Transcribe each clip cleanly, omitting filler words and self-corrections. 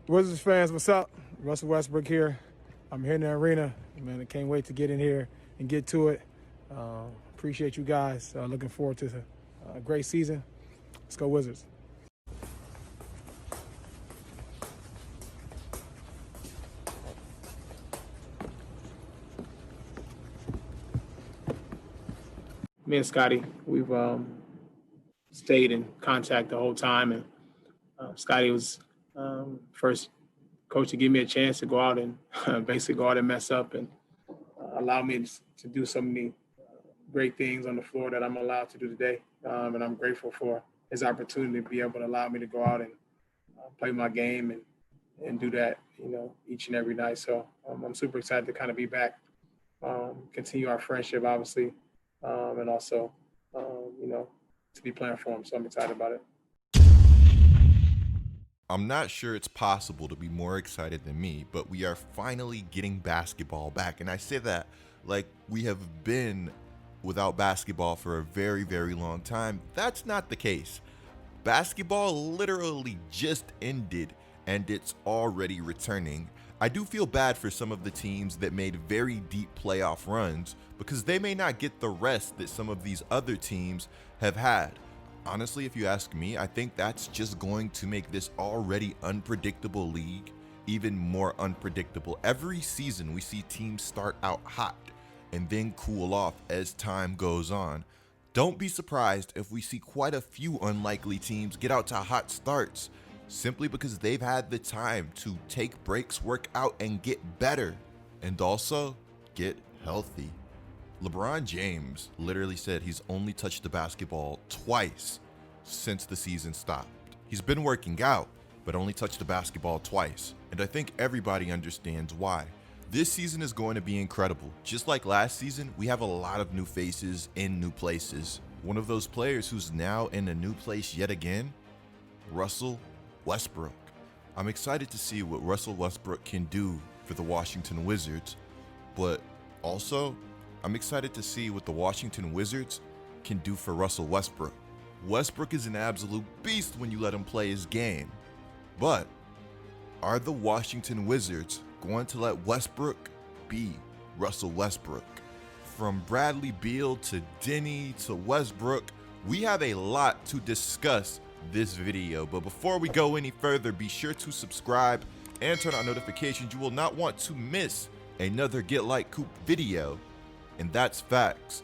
Wizards fans, what's up? Russell Westbrook here. I'm here in the arena. Man, I can't wait to get in here and get to it. Appreciate you guys. Looking forward to a great season. Let's go Wizards. Me and Scotty, we've stayed in contact the whole time, and Scotty was first coach to give me a chance to go out and basically go out and mess up and allow me to do so many great things on the floor that I'm allowed to do today. And I'm grateful for his opportunity to be able to allow me to go out and play my game and do that, each and every night. So I'm super excited to kind of be back, continue our friendship, obviously, and also, to be playing for him. So I'm excited about it. I'm not sure it's possible to be more excited than me, but we are finally getting basketball back. And I say that like we have been without basketball for a very, very long time. That's not the case. Basketball literally just ended and it's already returning. I do feel bad for some of the teams that made very deep playoff runs because they may not get the rest that some of these other teams have had. Honestly, if you ask me, I think that's just going to make this already unpredictable league even more unpredictable. Every season we see teams start out hot and then cool off as time goes on. Don't be surprised if we see quite a few unlikely teams get out to hot starts simply because they've had the time to take breaks, work out, and get better, and also get healthy. LeBron James literally said he's only touched the basketball twice since the season stopped. He's been working out, but only touched the basketball twice, and I think everybody understands why. This season is going to be incredible. Just like last season, we have a lot of new faces in new places. One of those players who's now in a new place yet again, Russell Westbrook. I'm excited to see what Russell Westbrook can do for the Washington Wizards, but also I'm excited to see what the Washington Wizards can do for Russell Westbrook. Westbrook is an absolute beast when you let him play his game, but are the Washington Wizards going to let Westbrook be Russell Westbrook? From Bradley Beal to Deni to Westbrook, we have a lot to discuss this video, but before we go any further, be sure to subscribe and turn on notifications. You will not want to miss another Get Like Coop video, and that's facts.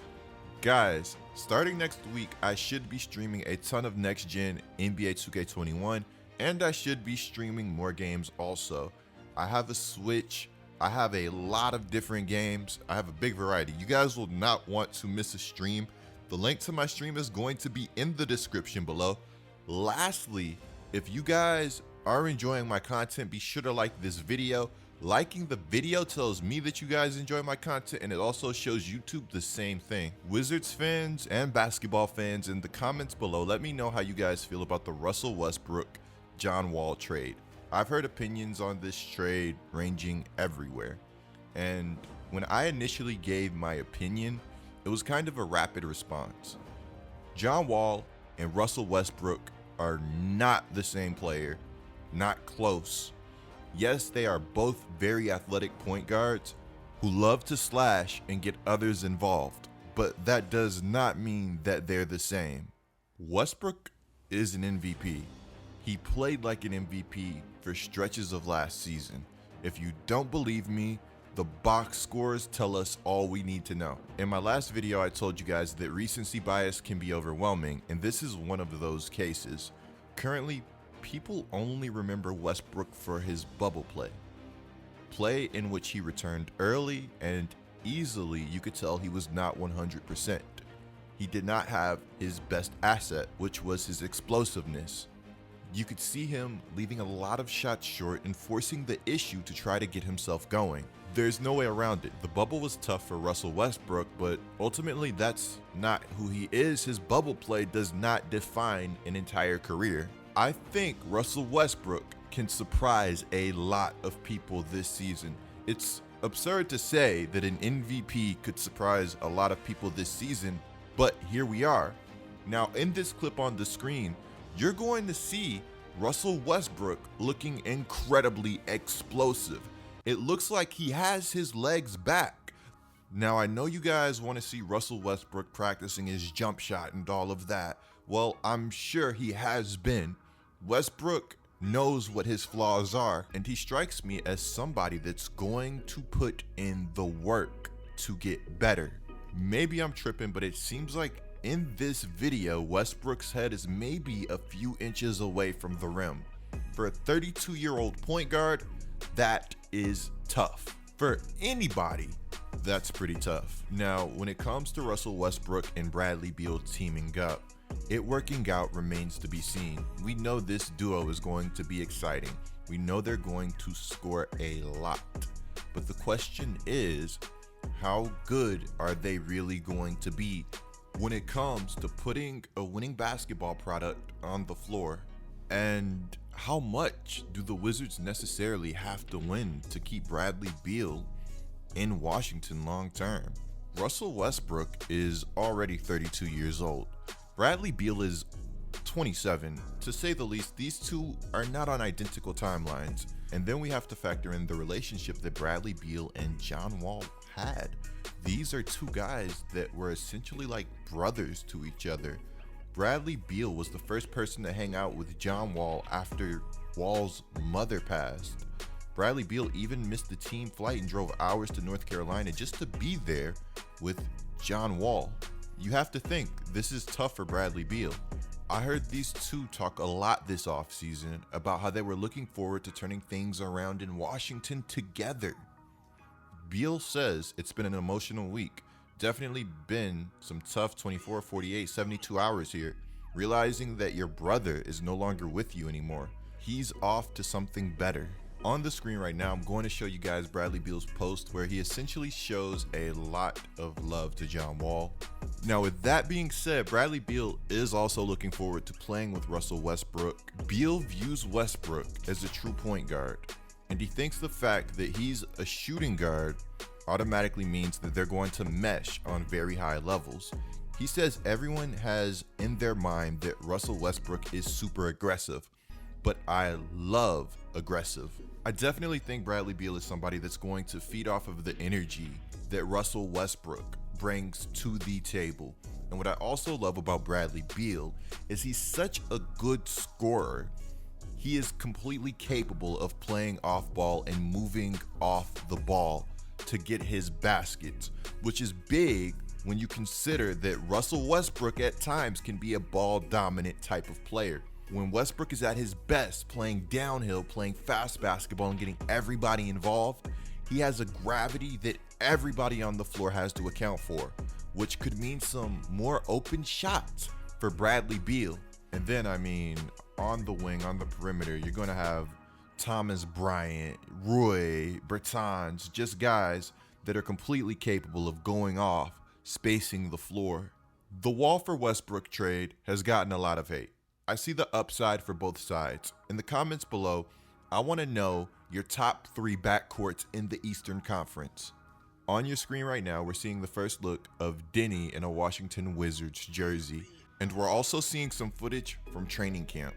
Guys, starting next week, I should be streaming a ton of next gen NBA 2K21, and I should be streaming more games also. I have a Switch, I have a lot of different games, I have a big variety. You guys will not want to miss a stream. The link to my stream is going to be in the description below. Lastly, if you guys are enjoying my content, be sure to like this video. Liking the video tells me that you guys enjoy my content, and it also shows YouTube the same thing. Wizards fans and basketball fans, in the comments below, let me know how you guys feel about the Russell Westbrook John Wall trade. I've heard opinions on this trade ranging everywhere, and when I initially gave my opinion, it was kind of a rapid response. John Wall and Russell Westbrook are not the same player, not close. Yes, they are both very athletic point guards who love to slash and get others involved, but that does not mean that they're the same. Westbrook is an MVP. He played like an MVP for stretches of last season. If you don't believe me, the box scores tell us all we need to know. In my last video, I told you guys that recency bias can be overwhelming, and this is one of those cases. Currently, people only remember Westbrook for his bubble play in which he returned early, and easily you could tell he was not 100%. He did not have his best asset, which was his explosiveness. You could see him leaving a lot of shots short and forcing the issue to try to get himself going. There's no way around it. The bubble was tough for Russell Westbrook, but ultimately that's not who he is. His bubble play does not define an entire career. I think Russell Westbrook can surprise a lot of people this season. It's absurd to say that an MVP could surprise a lot of people this season, but here we are. Now, in this clip on the screen, you're going to see Russell Westbrook looking incredibly explosive. It looks like he has his legs back. Now, I know you guys want to see Russell Westbrook practicing his jump shot and all of that. Well, I'm sure he has been. Westbrook knows what his flaws are, and he strikes me as somebody that's going to put in the work to get better. Maybe I'm tripping, but it seems like in this video, Westbrook's head is maybe a few inches away from the rim. For a 32-year-old point guard, that is tough. For anybody, that's pretty tough. Now, when it comes to Russell Westbrook and Bradley Beal teaming up, it working out remains to be seen. We know this duo is going to be exciting. We know they're going to score a lot. But the question is, how good are they really going to be when it comes to putting a winning basketball product on the floor? And how much do the Wizards necessarily have to win to keep Bradley Beal in Washington long term? Russell Westbrook is already 32 years old. Bradley Beal is 27. To say the least, these two are not on identical timelines. And then we have to factor in the relationship that Bradley Beal and John Wall had. These are two guys that were essentially like brothers to each other. Bradley Beal was the first person to hang out with John Wall after Wall's mother passed. Bradley Beal even missed the team flight and drove hours to North Carolina just to be there with John Wall. You have to think, this is tough for Bradley Beal. I heard these two talk a lot this offseason about how they were looking forward to turning things around in Washington together. Beal says it's been an emotional week. Definitely been some tough 24, 48, 72 hours here, realizing that your brother is no longer with you anymore. He's off to something better. On the screen right now, I'm going to show you guys Bradley Beal's post where he essentially shows a lot of love to John Wall. Now, with that being said, Bradley Beal is also looking forward to playing with Russell Westbrook. Beal views Westbrook as a true point guard, and he thinks the fact that he's a shooting guard automatically means that they're going to mesh on very high levels. He says everyone has in their mind that Russell Westbrook is super aggressive, but I love aggressive. I definitely think Bradley Beal is somebody that's going to feed off of the energy that Russell Westbrook brings to the table. And what I also love about Bradley Beal is he's such a good scorer. He is completely capable of playing off ball and moving off the ball to get his baskets, which is big when you consider that Russell Westbrook at times can be a ball dominant type of player. When Westbrook is at his best playing downhill, playing fast basketball and getting everybody involved, he has a gravity that everybody on the floor has to account for, which could mean some more open shots for Bradley Beal. And then, on the wing, on the perimeter, you're going to have Thomas Bryant, Roy, Bertans, just guys that are completely capable of going off, spacing the floor. The Wall for Westbrook trade has gotten a lot of hate. I see the upside for both sides. In the comments below, I want to know your top 3 backcourts in the Eastern Conference. On your screen right now, we're seeing the first look of Deni in a Washington Wizards jersey, and we're also seeing some footage from training camp.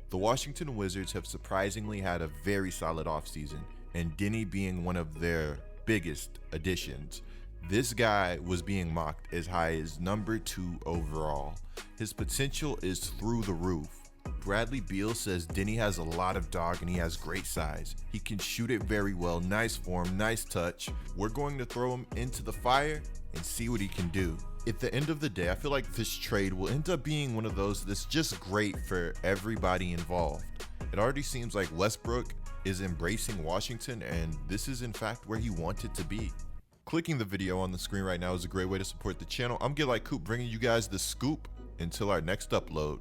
The Washington Wizards have surprisingly had a very solid offseason, and Deni being one of their biggest additions. This guy was being mocked as high as number 2 overall. His potential is through the roof. Bradley Beal says Deni has a lot of dog and he has great size. He can shoot it very well, nice form, nice touch. We're going to throw him into the fire and see what he can do. At the end of the day, I feel like this trade will end up being one of those that's just great for everybody involved. It already seems like Westbrook is embracing Washington, and this is in fact where he wanted to be. Clicking the video on the screen right now is a great way to support the channel. I'm GETLIKECOOP bringing you guys the scoop until our next upload.